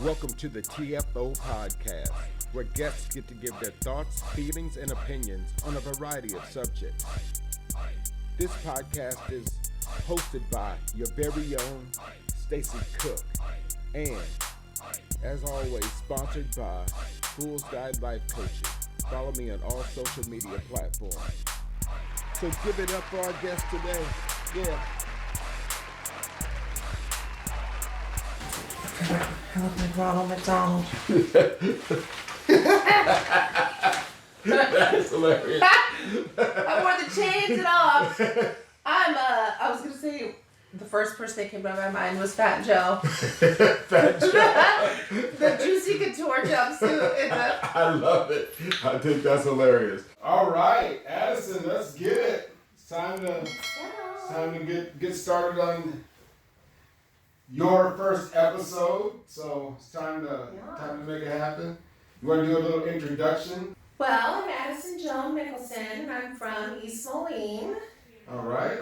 Welcome to the TFO podcast, where guests get to give their thoughts, feelings, and opinions on a variety of subjects. This podcast is hosted by your very own Stacy Cook, and as always, sponsored by Fool's Guide Life Coaching. Follow me on all social media platforms. So give it up for our guest today. Yeah. I look like Ronald McDonald. That's hilarious. I wore the chains and all. I was gonna say the first person that came to my mind was Fat Joe. Fat Joe. The Juicy Couture jumpsuit. I love it. I think that's hilarious. All right, Addison, let's get it. It's time to get started on your first episode. So it's time to make it happen. You want to do a little introduction? Well, I'm Addison Joan Mickelson, and I'm from East Moline. All right.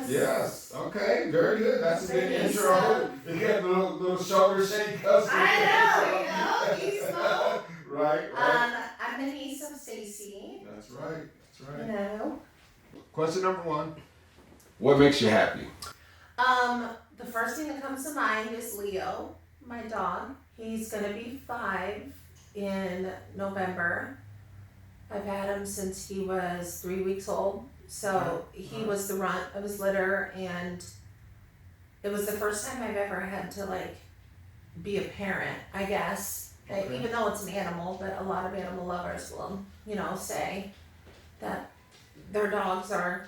Yes. Okay, very good. That's a good intro. You got a little shoulder shake. I know, East Moline. Right. I'm the niece of Stacy. That's right. You know. Question number one. What makes you happy? The first thing that comes to mind is Leo, my dog. He's gonna be 5 in November. I've had him since he was 3 weeks old. So he was the runt of his litter, and it was the first time I've ever had to be a parent, I guess. Okay. Even though it's an animal, but a lot of animal lovers will, say that their dogs are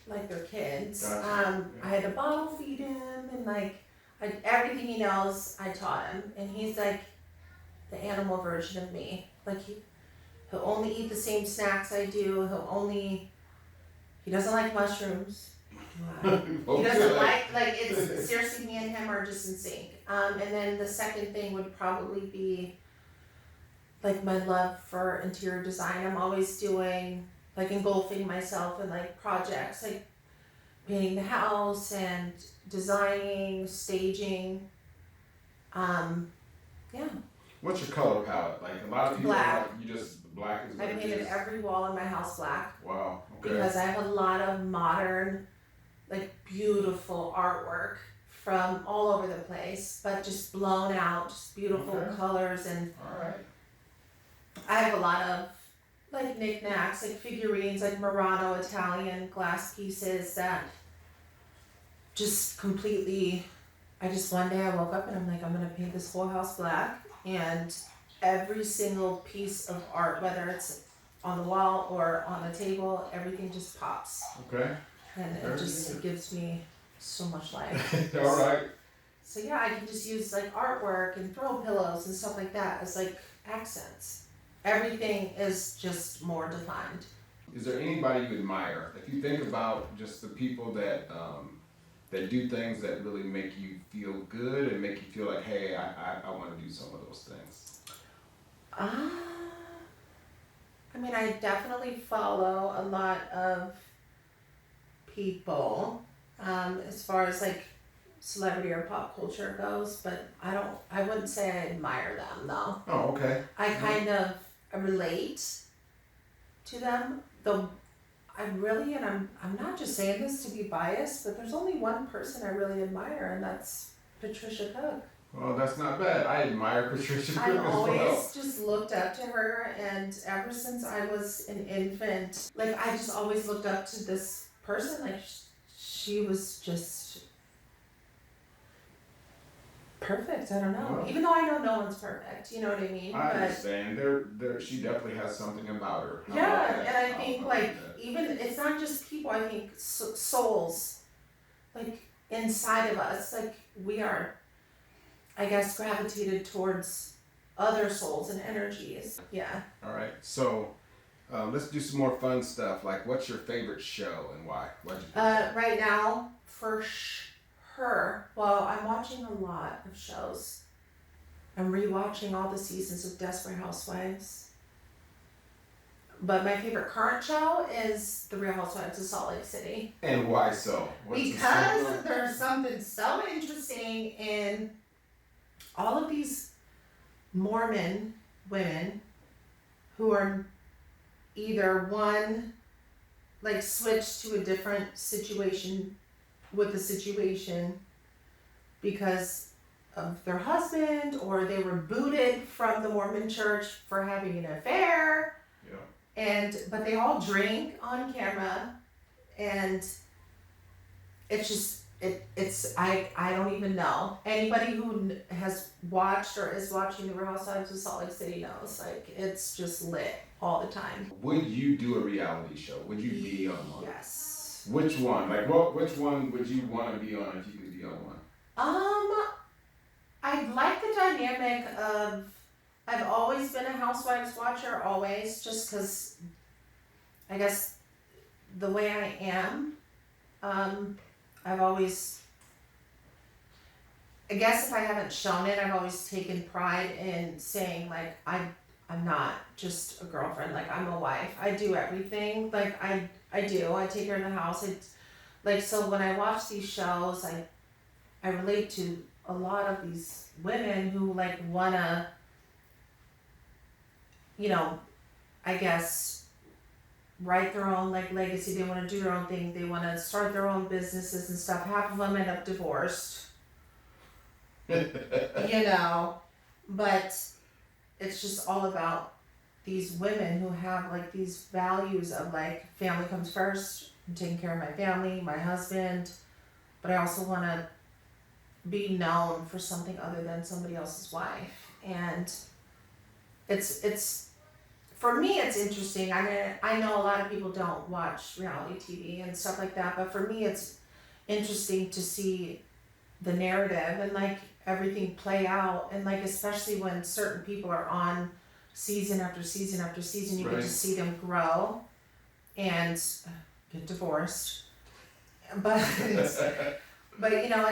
like their kids. Gotcha. I had to bottle feed him, and everything he knows, I taught him, and he's like the animal version of me. He'll only eat the same snacks I do. He doesn't like mushrooms. He doesn't like it's seriously, me and him are just in sync. And then the second thing would probably be my love for interior design. I'm always doing engulfing myself in projects painting the house and designing, staging. Yeah. What's your color palette? A lot of people Black. You just black is I what it painted is. every wall in my house black. Wow. Okay. Because I have a lot of modern, beautiful artwork from all over the place, but just blown out, just beautiful colors. And all right. I have a lot of knickknacks, figurines, Murano Italian glass pieces that just completely, one day I woke up and I'm I'm gonna paint this whole house black, and every single piece of art, whether it's on the wall or on the table, everything just pops. Okay. And it gives me so much life. All right. So yeah, I can just use artwork and throw pillows and stuff like that as accents. Everything is just more defined. Is there anybody you admire? If you think about just the people that do things that really make you feel good and make you feel hey, I want to do some of those things. I definitely follow a lot of people as far as celebrity or pop culture goes, but I wouldn't say I admire them though. Oh, okay. I kind of relate to them, though I'm not just saying this to be biased, but there's only one person I really admire, and that's Patricia Cook. Well, that's not bad. I admire Patricia Cook as well. I always just looked up to her, and ever since I was an infant, I just always looked up to this person. She was just perfect. I don't know. Well, even though I know no one's perfect, you know what I mean? I understand. There, she definitely has something about her. Yeah, and I think even it's not just people. I think souls, inside of us, we are, I guess, gravitated towards other souls and energies. Yeah. All right. So, let's do some more fun stuff. What's your favorite show and why? Why'd you pick Right now, for her. Well, I'm watching a lot of shows. I'm rewatching all the seasons of Desperate Housewives. But my favorite current show is The Real Housewives of Salt Lake City. And why so? Because there's something so interesting in all of these Mormon women who are either one, like switched to a different situation with the situation because of their husband, or they were booted from the Mormon church for having an affair. Yeah. But they all drink on camera, and it's just I don't even know. Anybody who has watched or is watching the Real Housewives of Salt Lake City knows, like, it's just lit all the time. Would you do a reality show? Would you be on one? Yes. Which one? Like, which one would you want to be on if you could be on one? I like the dynamic of, I've always been a Housewives watcher, always, just because I guess the way I am, I've always, I guess if I haven't shown it, I've always taken pride in saying, like, I'm not just a girlfriend, like, I'm a wife. I do everything, like, I do. I take care of the house. It's like, so when I watch these shows, I relate to a lot of these women who, like, wanna, you know, I guess, write their own, like, legacy. They wanna do their own thing. They wanna start their own businesses and stuff. Half of them end up divorced. You know, but it's just all about these women who have, like, these values of, like, family comes first. I'm taking care of my family, my husband, but I also want to be known for something other than somebody else's wife. And it's for me, it's interesting. I mean, I know a lot of people don't watch reality TV and stuff like that, but for me, it's interesting to see the narrative and, like, everything play out, and, like, especially when certain people are on season after season after season, you get to see them grow and get divorced. But but you know,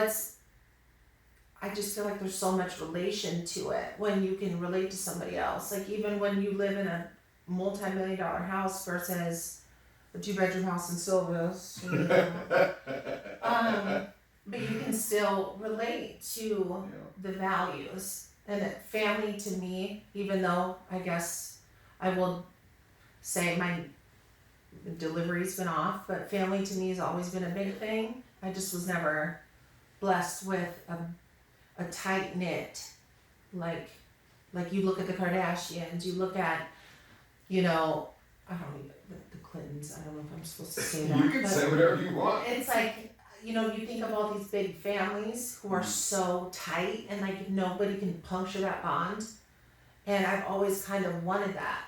I just feel like there's so much relation to it when you can relate to somebody else. Like, even when you live in a multi-million-dollar house versus a 2-bedroom house in Silvis, you know, but you can still relate to the values. And that family, to me, even though I guess I will say my delivery's been off, but family to me has always been a big thing. I just was never blessed with a tight knit, like you look at the Kardashians, you look at, you know, I don't even, the Clintons, I don't know if I'm supposed to say that. You can say whatever you want. It's like, you know, you think of all these big families who are so tight, and, like, nobody can puncture that bond. And I've always kind of wanted that.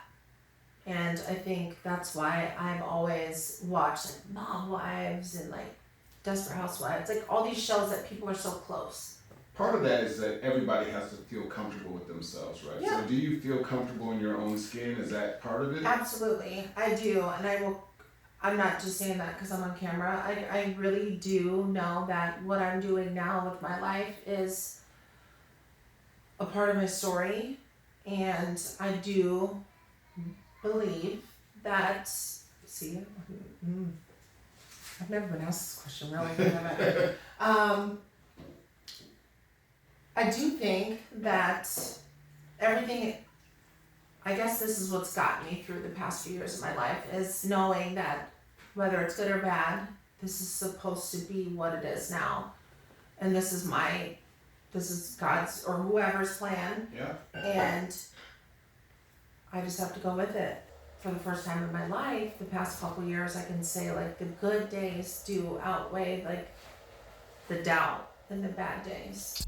And I think that's why I've always watched, like, Mom Wives and, like, Desperate Housewives, like, all these shows that people are so close. Part of that is that everybody has to feel comfortable with themselves, right? Yeah. So do you feel comfortable in your own skin? Is that part of it? Absolutely, I do, and I'm not just saying that because I'm on camera. I really do know that what I'm doing now with my life is a part of my story, and I do believe that, I've never been asked this question really. I do think that everything, I guess this is what's gotten me through the past few years of my life, is knowing that whether it's good or bad, this is supposed to be what it is now. And this is God's or whoever's plan. Yeah. And I just have to go with it. For the first time in my life, the past couple years, I can say, like, the good days do outweigh, like, the doubt and the bad days.